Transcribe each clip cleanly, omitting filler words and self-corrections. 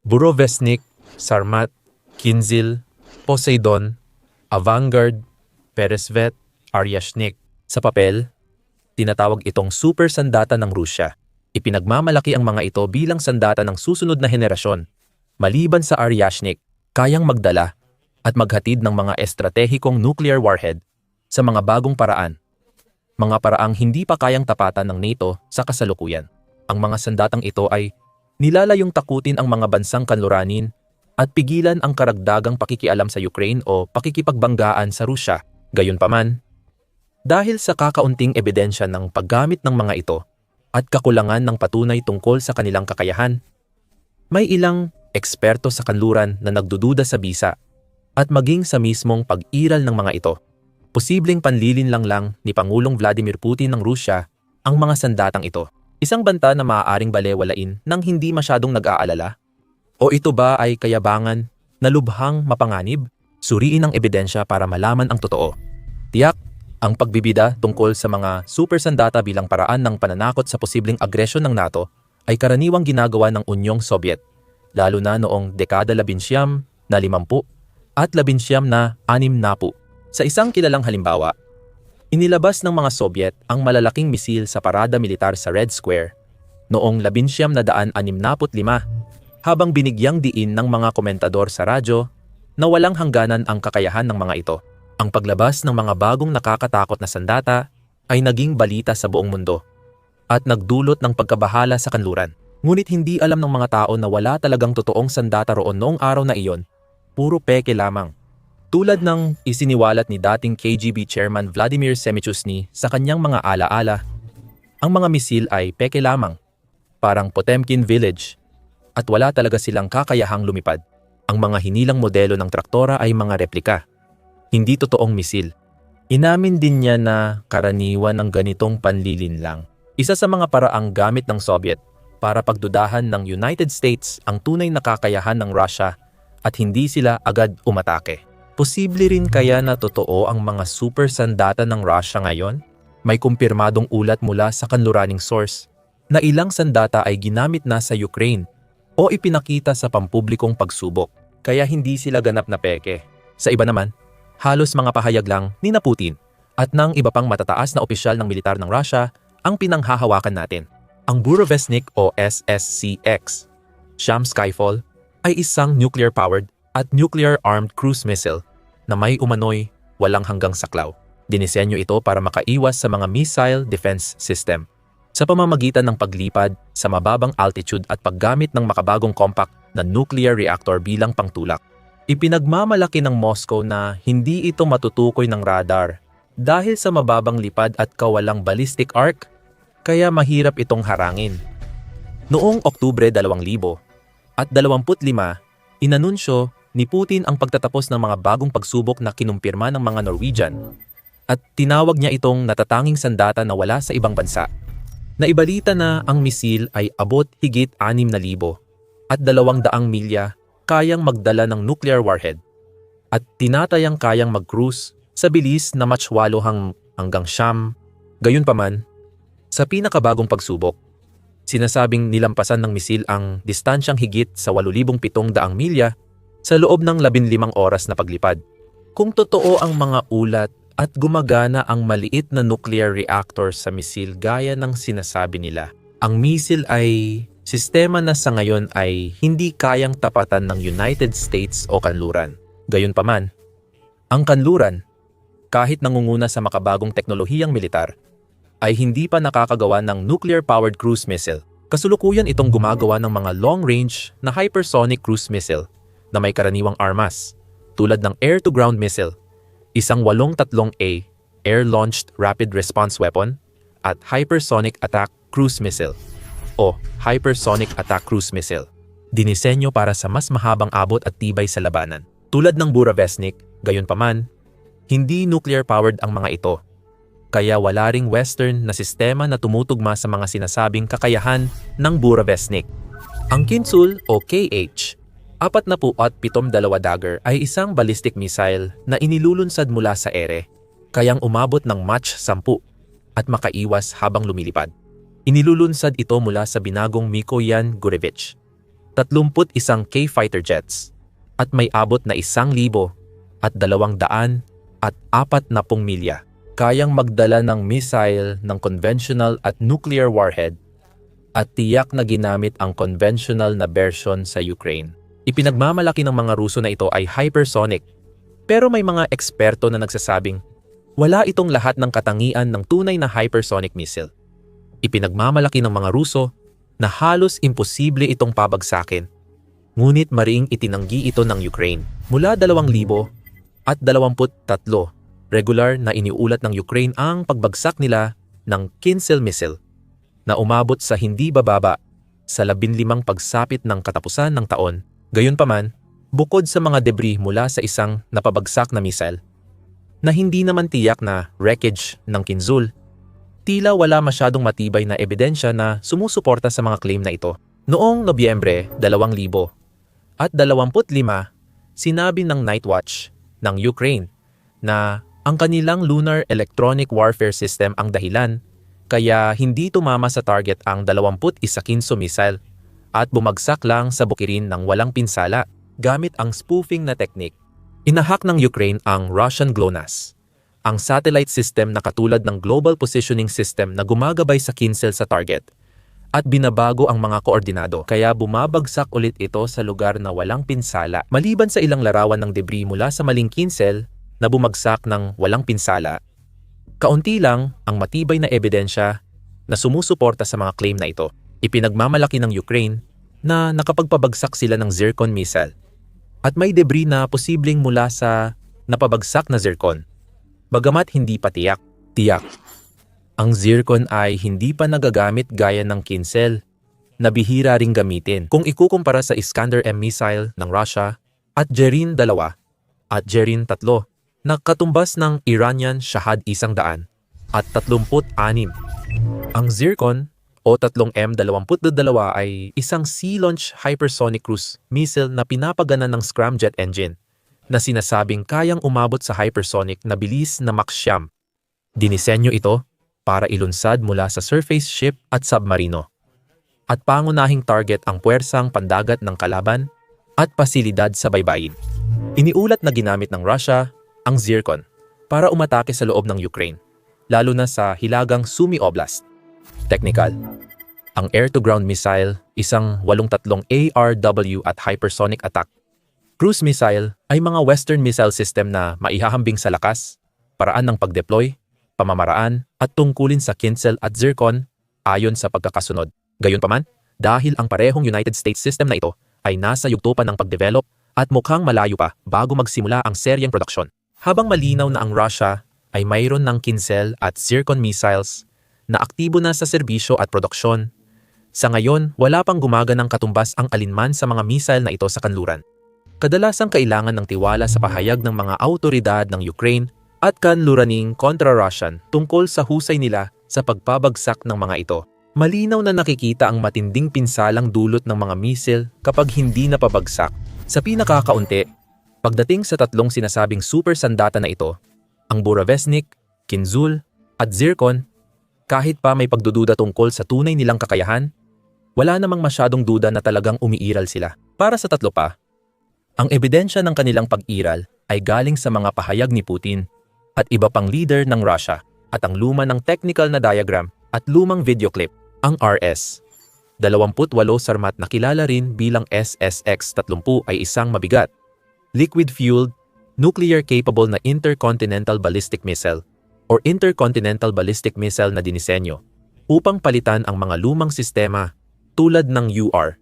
Burovesnik, Sarmat, Kinzil, Poseidon, Avangard, Peresvet, Aryashnik. Sa papel, tinatawag itong super sandata ng Rusya. Ipinagmamalaki ang mga ito bilang sandata ng susunod na henerasyon. Maliban sa Aryashnik, kayang magdala at maghatid ng mga estratehikong nuclear warhead sa mga bagong paraan. Mga paraang hindi pa kayang tapatan ng NATO sa kasalukuyan. Ang mga sandatang ito ay nilalayong takutin ang mga bansang kanluranin at pigilan ang karagdagang pakikialam sa Ukraine o pakikipagbanggaan sa Rusya. Gayunpaman, dahil sa kakaunting ebidensya ng paggamit ng mga ito at kakulangan ng patunay tungkol sa kanilang kakayahan, may ilang eksperto sa kanluran na nagdududa sa bisa at maging sa mismong pag-iral ng mga ito. Posibleng panlilinlang lang ni Pangulong Vladimir Putin ng Rusya ang mga sandatang ito. Isang banta na maaaring balewalain nang hindi masyadong nag-aalala? O ito ba ay kayabangan na lubhang mapanganib? Suriin ang ebidensya para malaman ang totoo. Tiyak, ang pagbibida tungkol sa mga super sandata bilang paraan ng pananakot sa posibleng agresyon ng NATO ay karaniwang ginagawa ng Unyong Sobyet, lalo na noong dekada 19 na 50 at 19 na 60. Sa isang kilalang halimbawa, inilabas ng mga Sobyet ang malalaking misil sa parada militar sa Red Square noong 1965 habang binigyang diin ng mga komentador sa radyo na walang hangganan ang kakayahan ng mga ito. Ang paglabas ng mga bagong nakakatakot na sandata ay naging balita sa buong mundo at nagdulot ng pagkabahala sa kanluran. Ngunit hindi alam ng mga tao na wala talagang totoong sandata roon noong araw na iyon, puro peke lamang. Tulad ng isiniwalat ni dating KGB Chairman Vladimir Semichusny sa kanyang mga alaala, ang mga misil ay peke lamang, parang Potemkin Village, at wala talaga silang kakayahang lumipad. Ang mga hinilang modelo ng traktora ay mga replika, hindi totoong misil. Inamin din niya na karaniwan ang ganitong panlilinlang. Isa sa mga paraang gamit ng Soviet para pagdudahan ng United States ang tunay na kakayahan ng Russia at hindi sila agad umatake. Posible rin kaya na totoo ang mga super sandata ng Russia ngayon? May kumpirmadong ulat mula sa kanluraning source na ilang sandata ay ginamit na sa Ukraine o ipinakita sa pampublikong pagsubok, kaya hindi sila ganap na peke. Sa iba naman, halos mga pahayag lang ni na Putin at ng iba pang matataas na opisyal ng militar ng Russia ang pinanghahawakan natin. Ang Burovesnik o SSCX, Sham Skyfall, ay isang nuclear-powered at nuclear-armed cruise missile na may umano'y walang hanggang saklaw. Dinisenyo ito para makaiwas sa mga missile defense system sa pamamagitan ng paglipad sa mababang altitude at paggamit ng makabagong compact na nuclear reactor bilang pangtulak. Ipinagmamalaki ng Moscow na hindi ito matutukoy ng radar dahil sa mababang lipad at kawalang ballistic arc, kaya mahirap itong harangin. Noong Oktubre 2025, inanunsyo ni Putin ang pagtatapos ng mga bagong pagsubok na kinumpirma ng mga Norwegian at tinawag niya itong natatanging sandata na wala sa ibang bansa. Naibalita na ang misil ay abot higit 6,000 at 200 milya kayang magdala ng nuclear warhead at tinatayang kayang mag-cruise sa bilis na Mach 8 hanggang Siyam. Gayunpaman, sa pinakabagong pagsubok, sinasabing nilampasan ng misil ang distansyang higit sa 8,700 milya sa loob ng 15 oras na paglipad. Kung totoo ang mga ulat at gumagana ang maliit na nuclear reactor sa misil gaya ng sinasabi nila, ang misil ay sistema na sa ngayon ay hindi kayang tapatan ng United States o kanluran. Gayunpaman, ang kanluran, kahit nangunguna sa makabagong teknolohiyang militar, ay hindi pa nakakagawa ng nuclear-powered cruise missile. Kasulukuyan itong gumagawa ng mga long-range na hypersonic cruise missile na may karaniwang armas, tulad ng air-to-ground missile, isang 8-3A air-launched rapid response weapon, at hypersonic attack cruise missile o hypersonic attack cruise missile. Dinisenyo para sa mas mahabang abot at tibay sa labanan. Tulad ng Burovesnik, gayunpaman, hindi nuclear-powered ang mga ito, kaya wala ring Western na sistema na tumutugma sa mga sinasabing kakayahan ng Burovesnik. Ang Kinzhal o KH 47-2 Dagger ay isang ballistic missile na inilulunsad mula sa ere, kayang umabot ng Mach 10 at makaiwas habang lumilipad. Inilulunsad ito mula sa binagong Mikoyan Gurevich, 31 K-fighter jets, at may abot na 1,240 milya. Kayang magdala ng missile ng conventional at nuclear warhead at tiyak na ginamit ang conventional na version sa Ukraine. Ipinagmamalaki ng mga Ruso na ito ay hypersonic, pero may mga eksperto na nagsasabing wala itong lahat ng katangian ng tunay na hypersonic missile. Ipinagmamalaki ng mga Ruso na halos imposible itong pabagsakin, ngunit mariing itinanggi ito ng Ukraine. Mula 2023, regular na iniulat ng Ukraine ang pagbagsak nila ng Kinzhal missile na umabot sa hindi bababa sa 15 pagsapit ng katapusan ng taon. Gayunpaman, bukod sa mga debris mula sa isang napabagsak na missile na hindi naman tiyak na wreckage ng Kinzhal, tila wala masyadong matibay na ebidensya na sumusuporta sa mga claim na ito. Noong Nobyembre 2025, sinabi ng Nightwatch ng Ukraine na ang kanilang lunar electronic warfare system ang dahilan kaya hindi tumama sa target ang 21 Kinzhal missile at bumagsak lang sa bukirin ng walang pinsala gamit ang spoofing na teknik. Inahak ng Ukraine ang Russian GLONASS, ang satellite system na katulad ng Global Positioning System na gumagabay sa Kinzhal sa target, at binabago ang mga koordinado kaya bumabagsak ulit ito sa lugar na walang pinsala. Maliban sa ilang larawan ng debris mula sa maling Kinzhal na bumagsak ng walang pinsala, kaunti lang ang matibay na ebidensya na sumusuporta sa mga claim na ito. Ipinagmamalaki ng Ukraine na nakapagpabagsak sila ng Zircon missile at may debris na posibleng mula sa napabagsak na Zircon. Bagamat hindi pa tiyak. Ang Zircon ay hindi pa nagagamit gaya ng Kinzhal na bihira ring gamitin kung ikukumpara sa Iskander-M missile ng Russia at Gerin-2 at Gerin-3 na katumbas ng Iranian Shahad-136. Ang Zircon o 3M22 ay isang sea-launched hypersonic cruise missile na pinapagana ng scramjet engine na sinasabing kayang umabot sa hypersonic na bilis na Mach 9. Dinisenyo ito para ilunsad mula sa surface ship at submarino, at pangunahing target ang puwersang pandagat ng kalaban at pasilidad sa baybayin. Iniulat na ginamit ng Russia ang Zircon para umatake sa loob ng Ukraine, lalo na sa Hilagang Sumy Oblast. Technical. Ang air-to-ground missile, isang 83 ARW at hypersonic attack. Cruise missile ay mga Western missile system na maihahambing sa lakas, paraan ng pag-deploy, pamamaraan at tungkulin sa Kinzhal at Zircon ayon sa pagkakasunod. Gayunpaman, dahil ang parehong United States system na ito ay nasa yugto pa ng pag-develop at mukhang malayo pa bago magsimula ang seryeng produksyon. Habang malinaw na ang Russia ay mayroon ng Kinzhal at Zircon missiles na aktibo na sa serbisyo at produksyon, sa ngayon wala pang gumaganang katumbas ang alinman sa mga missile na ito sa kanluran. Kadalasang kailangan ng tiwala sa pahayag ng mga awtoridad ng Ukraine at kanluraning kontra-Russian tungkol sa husay nila sa pagpabagsak ng mga ito. Malinaw na nakikita ang matinding pinsalang dulot ng mga missile kapag hindi napabagsak. Sa pinakakaunti, pagdating sa tatlong sinasabing super sandata na ito, ang Burevestnik, Kinzhal at Zircon, kahit pa may pagdududa tungkol sa tunay nilang kakayahan, wala namang masyadong duda na talagang umiiral sila. Para sa tatlo pa, ang ebidensya ng kanilang pag-iral ay galing sa mga pahayag ni Putin at iba pang leader ng Russia at ang luma ng technical na diagram at lumang video clip. Ang RS-28 Sarmat na kilala rin bilang SSX-30 ay isang mabigat, liquid-fueled, nuclear-capable na intercontinental ballistic missile or intercontinental ballistic missile na dinisenyo upang palitan ang mga lumang sistema tulad ng UR,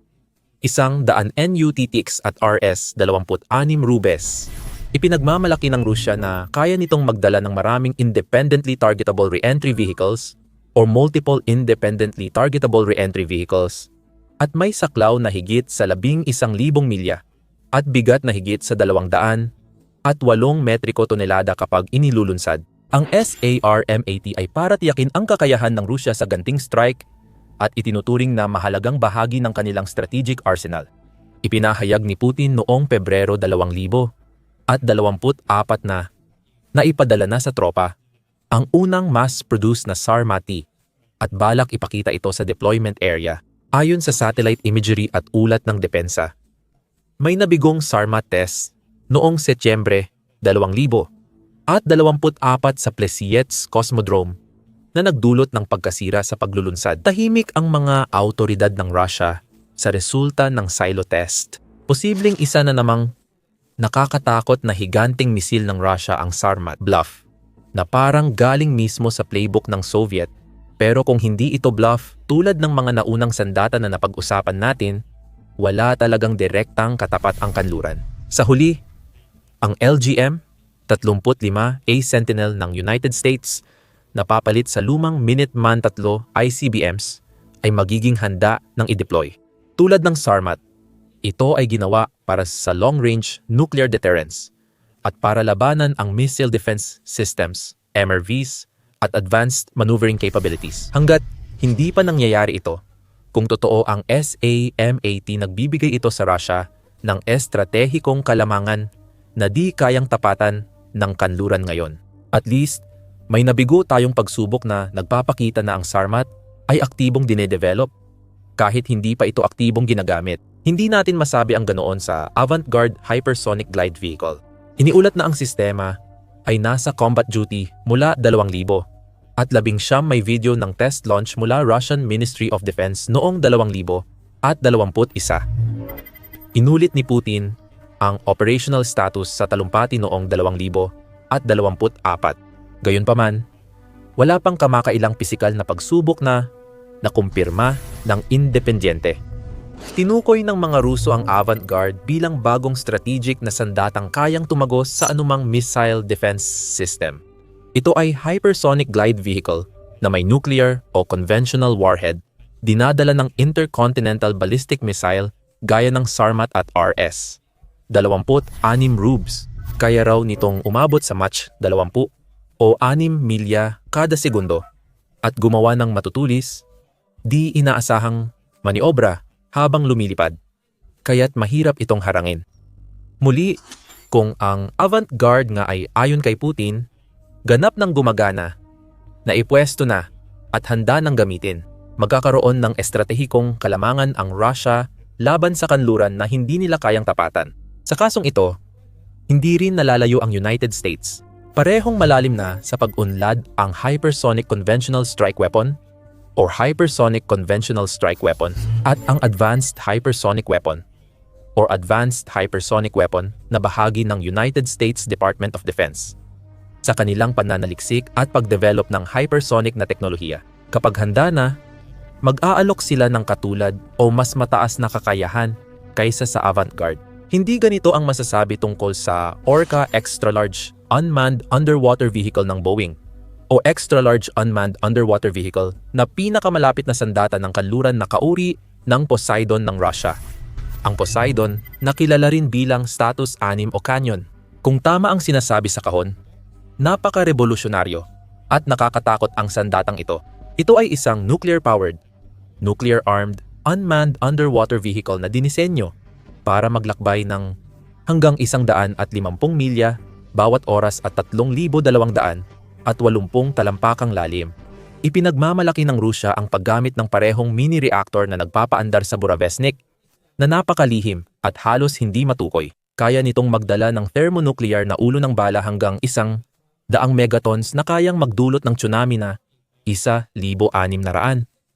100 NUTTX at RS-26 Rubes. Ipinagmamalaki ng Rusya na kaya nitong magdala ng maraming independently targetable re-entry vehicles or multiple independently targetable re-entry vehicles at may saklaw na higit sa 11,000 milya at bigat na higit sa 200 at 8 metriko tonelada kapag inilulunsad. Ang SARM-80 ay para tiyakin ang kakayahan ng Rusya sa ganting strike at itinuturing na mahalagang bahagi ng kanilang strategic arsenal. Ipinahayag ni Putin noong Pebrero 2024 na naipadala na sa tropa ang unang mass-produced na Sarmat at balak ipakita ito sa deployment area Ayon sa satellite imagery at ulat ng depensa, may nabigong Sarmat test noong Setyembre 2000 at 24 sa Plesiets Cosmodrome na nagdulot ng pagkasira sa paglulunsad. Tahimik ang mga autoridad ng Russia sa resulta ng silo test. Posibleng isa na namang nakakatakot na higanting misil ng Russia ang Sarmat bluff na parang galing mismo sa playbook ng Soviet. Pero kung hindi ito bluff, tulad ng mga naunang sandata na napag-usapan natin, wala talagang direktang katapat ang kanluran. Sa huli, ang LGM-35A Sentinel ng United States na papalit sa lumang Minuteman III ICBMs ay magiging handa ng i-deploy. Tulad ng Sarmat, ito ay ginawa para sa long-range nuclear deterrence at para labanan ang missile defense systems, MRVs, at advanced maneuvering capabilities. Hanggat hindi pa nangyayari ito, kung totoo ang SAMAT, nagbibigay ito sa Russia ng estratehikong kalamangan na di kayang tapatan ng kanluran ngayon. At least, may nabigo tayong pagsubok na nagpapakita na ang Sarmat ay aktibong dinedevelop kahit hindi pa ito aktibong ginagamit. Hindi natin masabi ang ganoon sa Avangard Hypersonic Glide Vehicle. Iniulat na ang sistema ay nasa combat duty mula 2000 at 19 may video ng test launch mula Russian Ministry of Defense noong 2021. Inulit ni Putin ang operational status sa talumpati noong 2024. Gayunpaman, wala pang kamakailang pisikal na pagsubok na nakumpirma ng independyente. Tinukoy ng mga Ruso ang Avangard bilang bagong strategic na sandatang kayang tumagos sa anumang missile defense system. Ito ay hypersonic glide vehicle na may nuclear o conventional warhead, dinadala ng intercontinental ballistic missile gaya ng Sarmat at RS. 26 rubes, kaya raw nitong umabot sa Mach 20 o 6 milya kada segundo at gumawa ng matutulis, di inaasahang maniobra habang lumilipad, kaya't mahirap itong harangin. Muli, kung ang Avangard nga ay ayon kay Putin, ganap ng gumagana, naipwesto na at handa ng gamitin, magkakaroon ng estratehikong kalamangan ang Russia laban sa kanluran na hindi nila kayang tapatan. Sa kasong ito, hindi rin nalalayo ang United States. Parehong malalim na sa pag-unlad ang Hypersonic Conventional Strike Weapon or Hypersonic Conventional Strike Weapon at ang Advanced Hypersonic Weapon or Advanced Hypersonic Weapon na bahagi ng United States Department of Defense sa kanilang pananaliksik at pagdevelop ng hypersonic na teknolohiya. Kapag handa na, mag-aalok sila ng katulad o mas mataas na kakayahan kaysa sa Avangard. Hindi ganito ang masasabi tungkol sa Orca Extra-Large Unmanned Underwater Vehicle ng Boeing o Extra-Large Unmanned Underwater Vehicle na pinakamalapit na sandata ng kanluran na kauri ng Poseidon ng Russia. Ang Poseidon na kilala rin bilang Status 6 o Canyon. Kung tama ang sinasabi sa kahon, napaka-revolusyonaryo at nakakatakot ang sandatang ito. Ito ay isang nuclear-powered, nuclear-armed, unmanned underwater vehicle na dinisenyo para maglakbay ng hanggang 150 milya bawat oras at 3,200 at 80 talampakang lalim. Ipinagmamalaki ng Rusya ang paggamit ng parehong mini-reactor na nagpapaandar sa Burevestnik na napakalihim at halos hindi matukoy. Kaya nitong magdala ng thermonuclear na ulo ng bala hanggang 100 megatons na kayang magdulot ng tsunami na 1,600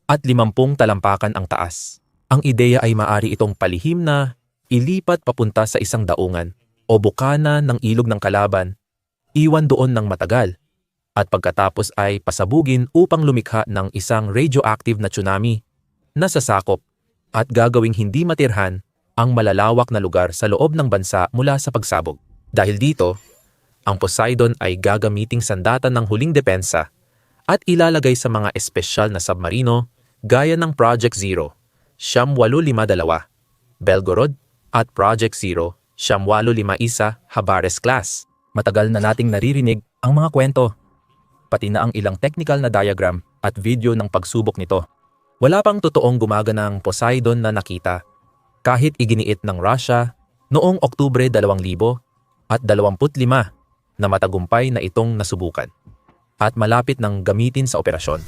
at 50 talampakan ang taas. Ang ideya ay maari itong palihim na ilipat papunta sa isang daungan o bukana ng ilog ng kalaban, iwan doon ng matagal, at pagkatapos ay pasabugin upang lumikha ng isang radioactive na tsunami na sasakop at gagawing hindi matirhan ang malalawak na lugar sa loob ng bansa mula sa pagsabog. Dahil dito, ang Poseidon ay gagamiting sandata ng huling depensa at ilalagay sa mga espesyal na submarino gaya ng Project Zero, Siyam 852, Belgorod at Project Zero, Siyam 851 Habares class. Matagal na nating naririnig ang mga kwento, pati na ang ilang technical na diagram at video ng pagsubok nito. Wala pang totoong gumaganang Poseidon na nakita kahit iginiit ng Russia noong Oktubre 2025 na matagumpay na itong nasubukan at malapit ng gamitin sa operasyon.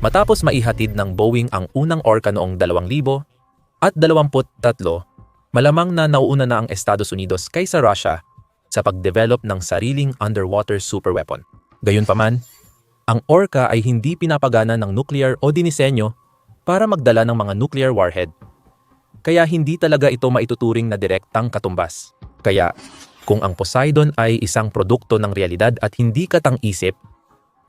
Matapos maihatid ng Boeing ang unang Orca noong 2023, malamang na nauuna na ang Estados Unidos kaysa Russia sa pagdevelop ng sariling underwater superweapon. Gayunpaman, ang Orca ay hindi pinapagana ng nuclear o dinisenyo para magdala ng mga nuclear warhead. Kaya hindi talaga ito maituturing na direktang katumbas. Kaya, kung ang Poseidon ay isang produkto ng realidad at hindi katang-isip,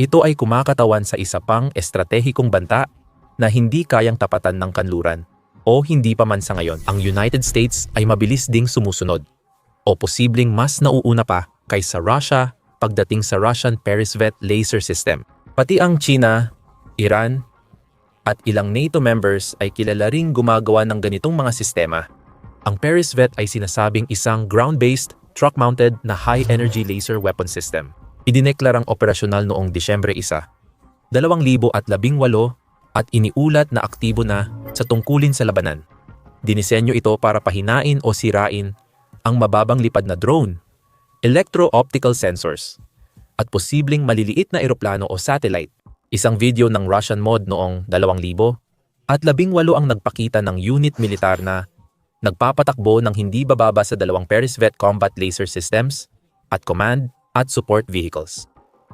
ito ay kumakatawan sa isa pang estratehikong banta na hindi kayang tapatan ng kanluran o hindi pa man sa ngayon. Ang United States ay mabilis ding sumusunod o posibleng mas nauuna pa kaysa Russia pagdating sa Russian Peresvet laser system. Pati ang China, Iran, at ilang NATO members ay kilala ring gumagawa ng ganitong mga sistema. Ang Peresvet ay sinasabing isang ground-based, truck-mounted na high-energy laser weapon system. Idineklarang operasyonal noong Disyembre 1, 2018 at iniulat na aktibo na sa tungkulin sa labanan. Dinisenyo ito para pahinain o sirain ang mababang lipad na drone, electro-optical sensors, at posibleng maliliit na eroplano o satellite. Isang video ng Russian mod noong 2018 ang nagpakita ng unit militar na nagpapatakbo ng hindi bababa sa 2 Peresvet combat laser systems at command at support vehicles.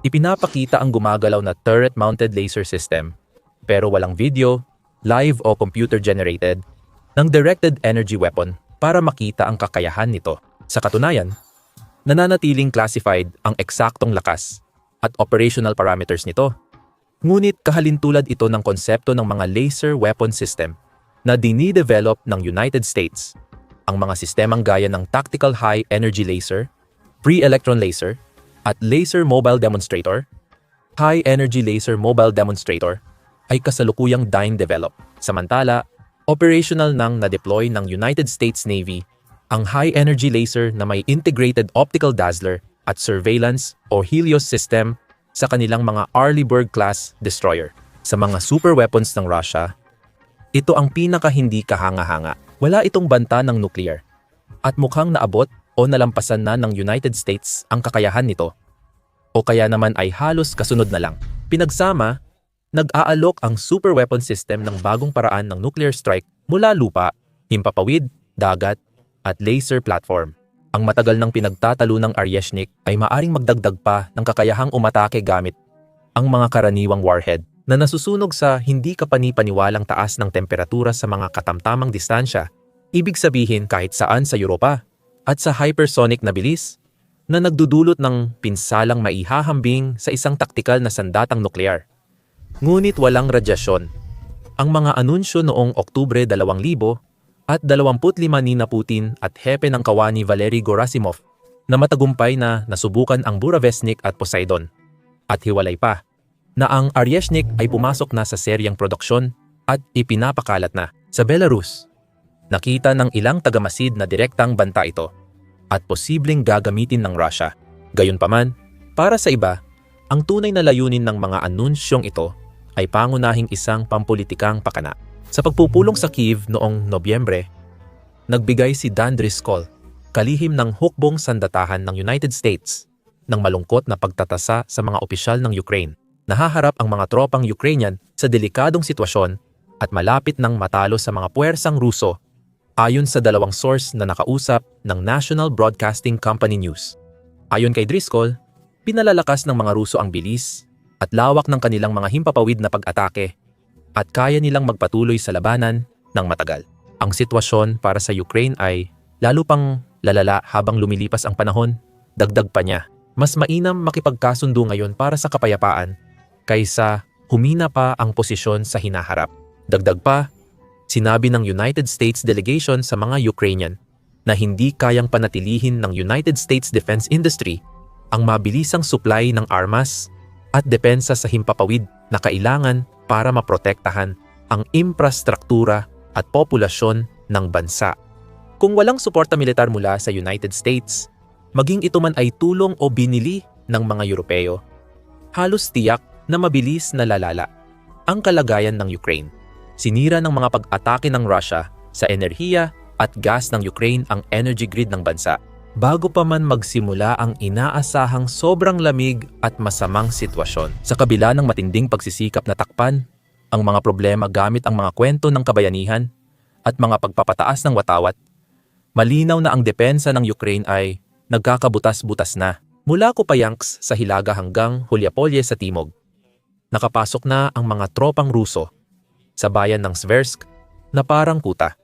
Ipinapakita ang gumagalaw na turret-mounted laser system pero walang video, live o computer-generated ng directed energy weapon para makita ang kakayahan nito. Sa katunayan, nananatiling classified ang eksaktong lakas at operational parameters nito. Ngunit kahalintulad ito ng konsepto ng mga laser weapon system na dinidevelop ng United States. Ang mga sistemang gaya ng Tactical High Energy Laser, Pre-Electron Laser, at Laser Mobile Demonstrator, High Energy Laser Mobile Demonstrator, ay kasalukuyang develop. Samantala, operational nang na-deploy ng United States Navy ang High Energy Laser na may Integrated Optical Dazzler at Surveillance o Helios system sa kanilang mga Arleigh-Burke-class destroyer. Sa mga super weapons ng Russia, ito ang pinaka hindi kahanga-hanga. Wala itong banta ng nuclear. At mukhang naabot o nalampasan na ng United States ang kakayahan nito. O kaya naman ay halos kasunod na lang. Pinagsama, nag-aalok ang super weapon system ng bagong paraan ng nuclear strike mula lupa, himpapawid, dagat, at laser platform. Ang matagal ng pinagtatalo ng Aryashnik ay maaring magdagdag pa ng kakayahang umatake gamit ang mga karaniwang warhead na nasusunog sa hindi kapani-paniwalang taas ng temperatura sa mga katamtamang distansya. Ibig sabihin kahit saan sa Europa at sa hypersonic na bilis na nagdudulot ng pinsalang maihahambing sa isang taktikal na sandatang nuklear. Ngunit walang radyasyon. Ang mga anunsyo noong Oktubre 2000 at 25 ni na Putin at hepe ng kawani Valery Gerasimov na matagumpay na nasubukan ang Burevestnik at Poseidon. At hiwalay pa na ang Aryashnik ay pumasok na sa seryang produksyon at ipinapakalat na sa Belarus. Nakita ng ilang tagamasid na direktang banta ito at posibleng gagamitin ng Russia. Gayunpaman, para sa iba, ang tunay na layunin ng mga anunsyong ito ay pangunahing isang pampulitikang pakana. Sa pagpupulong sa Kyiv noong Nobyembre, nagbigay si Dan Driscoll, kalihim ng hukbong sandatahan ng United States, ng malungkot na pagtatasa sa mga opisyal ng Ukraine. Nahaharap ang mga tropang Ukrainian sa delikadong sitwasyon at malapit ng matalo sa mga puwersang Ruso, ayon sa dalawang source na nakausap ng National Broadcasting Company News. Ayon kay Driscoll, pinalalakas ng mga Ruso ang bilis at lawak ng kanilang mga himpapawid na pag-atake at kaya nilang magpatuloy sa labanan ng matagal. Ang sitwasyon para sa Ukraine ay lalo pang lalala habang lumilipas ang panahon. Dagdag pa niya, mas mainam makipagkasundo ngayon para sa kapayapaan kaysa humina pa ang posisyon sa hinaharap. Dagdag pa, sinabi ng United States delegation sa mga Ukrainian na hindi kayang panatilihin ng United States defense industry ang mabilisang supply ng armas at depensa sa himpapawid na kailangan para maprotektahan ang infrastruktura at populasyon ng bansa. Kung walang suporta militar mula sa United States, maging ito man ay tulong o binili ng mga Europeo, halos tiyak na mabilis na lalala ang kalagayan ng Ukraine. Sinira ng mga pag-atake ng Russia sa enerhiya at gas ng Ukraine ang energy grid ng bansa, bago pa man magsimula ang inaasahang sobrang lamig at masamang sitwasyon. Sa kabila ng matinding pagsisikap na takpan ang mga problema gamit ang mga kwento ng kabayanihan at mga pagpapataas ng watawat, malinaw na ang depensa ng Ukraine ay nagkakabutas-butas na. Mula Kupiansk sa Hilaga hanggang Hulyapolye sa timog, nakapasok na ang mga tropang Ruso sa bayan ng Sversk na parang kuta,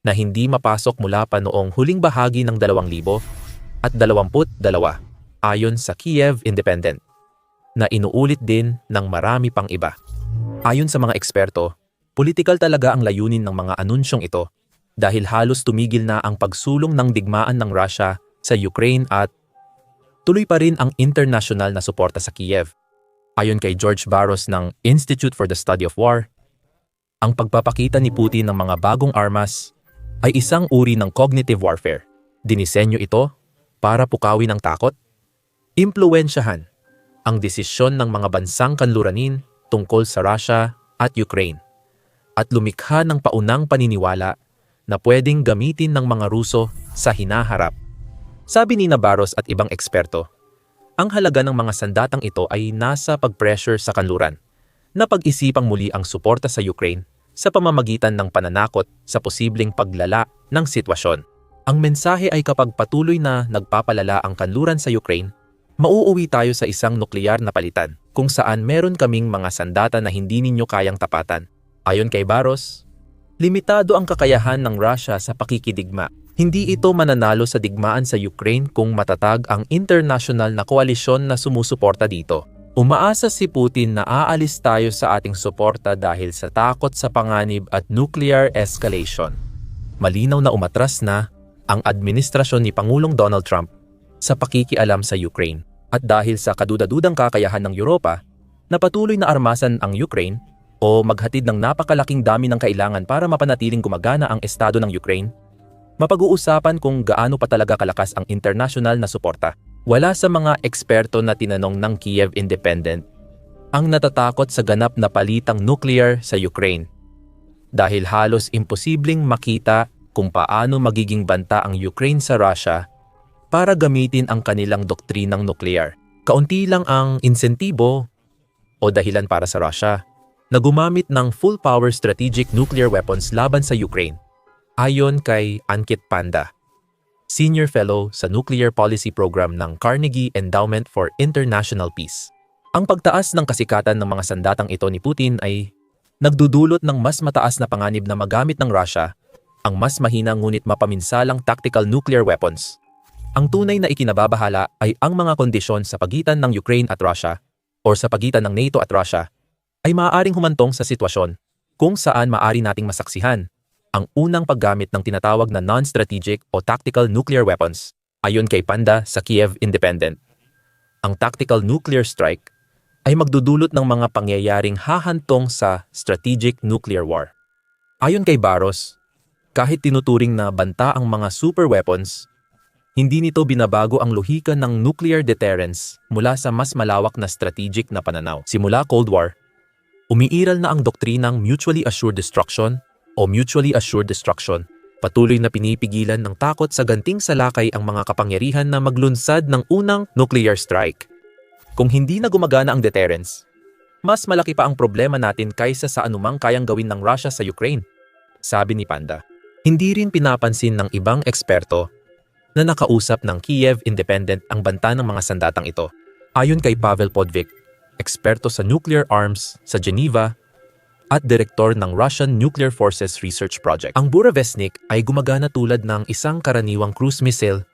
na hindi mapasok mula pa noong huling bahagi ng 2022 ayon sa Kiev Independent, na inuulit din ng marami pang iba. Ayon sa mga eksperto, politikal talaga ang layunin ng mga anunsyong ito dahil halos tumigil na ang pagsulong ng digmaan ng Russia sa Ukraine at tuloy pa rin ang internasyonal na suporta sa Kiev. Ayon kay George Barros ng Institute for the Study of War, ang pagpapakita ni Putin ng mga bagong armas ay isang uri ng cognitive warfare. Dinisenyo ito para pukawin ang takot, impluwensyahan ang desisyon ng mga bansang kanluranin tungkol sa Russia at Ukraine, at lumikha ng paunang paniniwala na pwedeng gamitin ng mga Ruso sa hinaharap. Sabi ni Barros at ibang eksperto, ang halaga ng mga sandatang ito ay nasa pag-pressure sa kanluran na pag-isipang muli ang suporta sa Ukraine sa pamamagitan ng pananakot sa posibleng paglala ng sitwasyon. Ang mensahe ay kapag patuloy na nagpapalala ang kanluran sa Ukraine, mauuwi tayo sa isang nukleyar na palitan kung saan meron kaming mga sandata na hindi ninyo kayang tapatan. Ayon kay Barros, limitado ang kakayahan ng Russia sa pakikidigma. Hindi ito mananalo sa digmaan sa Ukraine kung matatag ang international na koalisyon na sumusuporta dito. Umaasa si Putin na aalis tayo sa ating suporta dahil sa takot sa panganib at nuclear escalation. Malinaw na umatras na ang administrasyon ni Pangulong Donald Trump sa pakikialam sa Ukraine. At dahil sa kadudadudang kakayahan ng Europa na patuloy na armasan ang Ukraine o maghatid ng napakalaking dami ng kailangan para mapanatiling gumagana ang estado ng Ukraine, mapag-uusapan kung gaano pa talaga kalakas ang international na suporta. Wala sa mga eksperto na tinanong ng Kiev Independent ang natatakot sa ganap na palitang nuclear sa Ukraine dahil halos imposibleng makita kung paano magiging banta ang Ukraine sa Russia para gamitin ang kanilang doktrinang nuclear. Kaunti lang ang insentibo o dahilan para sa Russia na gumamit ng full-power strategic nuclear weapons laban sa Ukraine. Ayon kay Ankit Panda, Senior Fellow sa Nuclear Policy Program ng Carnegie Endowment for International Peace. Ang pagtaas ng kasikatan ng mga sandatang ito ni Putin ay nagdudulot ng mas mataas na panganib na magamit ng Russia ang mas mahina ngunit mapaminsalang tactical nuclear weapons. Ang tunay na ikinababahala ay ang mga kondisyon sa pagitan ng Ukraine at Russia o sa pagitan ng NATO at Russia ay maaaring humantong sa sitwasyon kung saan maaari nating masaksihan ang unang paggamit ng tinatawag na non-strategic o tactical nuclear weapons. Ayon kay Panda sa Kiev Independent, ang tactical nuclear strike ay magdudulot ng mga pangyayaring hahantong sa strategic nuclear war. Ayon kay Barros, kahit tinuturing na banta ang mga super weapons, hindi nito binabago ang lohika ng nuclear deterrence mula sa mas malawak na strategic na pananaw. Simula Cold War, umiiral na ang doktrinang mutually assured destruction o mutually assured destruction. Patuloy na pinipigilan ng takot sa ganting salakay ang mga kapangyarihan na maglunsad ng unang nuclear strike. Kung hindi na gumagana ang deterrence, mas malaki pa ang problema natin kaysa sa anumang kayang gawin ng Russia sa Ukraine, sabi ni Panda. Hindi rin pinapansin ng ibang eksperto na nakausap ng Kiev Independent ang banta ng mga sandatang ito. Ayon kay Pavel Podvik, eksperto sa nuclear arms sa Geneva at direktor ng Russian Nuclear Forces Research Project, ang Burevestnik ay gumagana tulad ng isang karaniwang cruise missile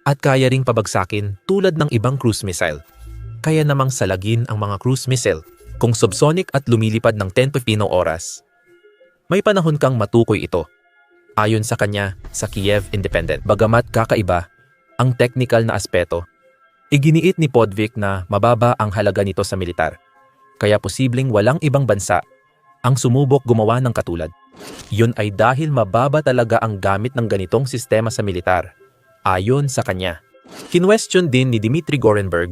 at kaya ring pabagsakin tulad ng ibang cruise missile. Kaya namang salagin ang mga cruise missile kung subsonic at lumilipad ng 10-15 oras. May panahon kang matukoy ito. Ayon sa kanya sa Kiev Independent, bagamat kakaiba ang technical na aspeto, iginiit ni Podvik na mababa ang halaga nito sa militar. Kaya posibleng walang ibang bansa ang sumubok gumawa ng katulad. Yun ay dahil mababa talaga ang gamit ng ganitong sistema sa militar. Ayon sa kanya, kinwestiyon din ni Dmitry Gorenberg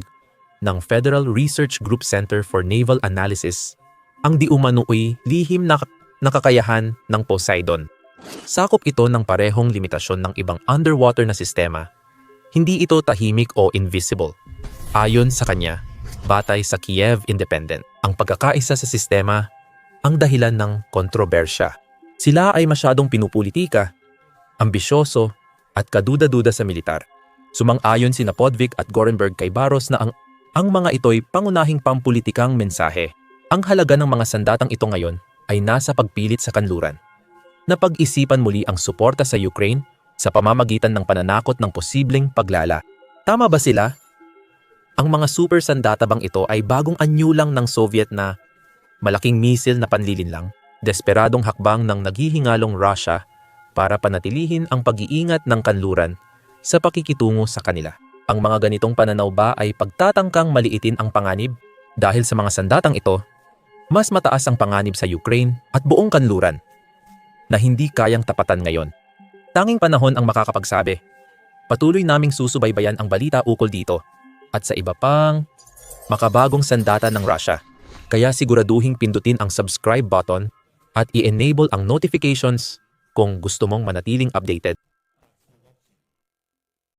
ng Federal Research Group Center for Naval Analysis ang di umano'y lihim na nakakayahan ng Poseidon. Sakop ito ng parehong limitasyon ng ibang underwater na sistema. Hindi ito tahimik o invisible. Ayon sa kanya, batay sa Kiev Independent, ang pagkakaisa sa sistema ang dahilan ng kontrobersya. Sila ay masyadong pinupolitika, ambisyoso at kaduda-duda sa militar. Sumang-ayon sina Podvik at Gorenberg kay Barros na ang mga ito'y pangunahing pampulitikang mensahe. Ang halaga ng mga sandatang ito ngayon ay nasa pagpilit sa kanluran. Napag-isipan muli ang suporta sa Ukraine sa pamamagitan ng pananakot ng posibleng paglala. Tama ba sila? Ang mga super sandata bang ito ay bagong anyo lang ng Soviet na malaking misil na panlilinlang, desperadong hakbang ng naghihingalong Russia para panatilihin ang pag-iingat ng kanluran sa pakikitungo sa kanila. Ang mga ganitong pananaw ba ay pagtatangkang maliitin ang panganib? Dahil sa mga sandatang ito, mas mataas ang panganib sa Ukraine at buong kanluran na hindi kayang tapatan ngayon. Tanging panahon ang makakapagsabi. Patuloy naming susubaybayan ang balita ukol dito at sa iba pang makabagong sandata ng Russia. Kaya siguraduhing pindutin ang subscribe button at i-enable ang notifications kung gusto mong manatiling updated.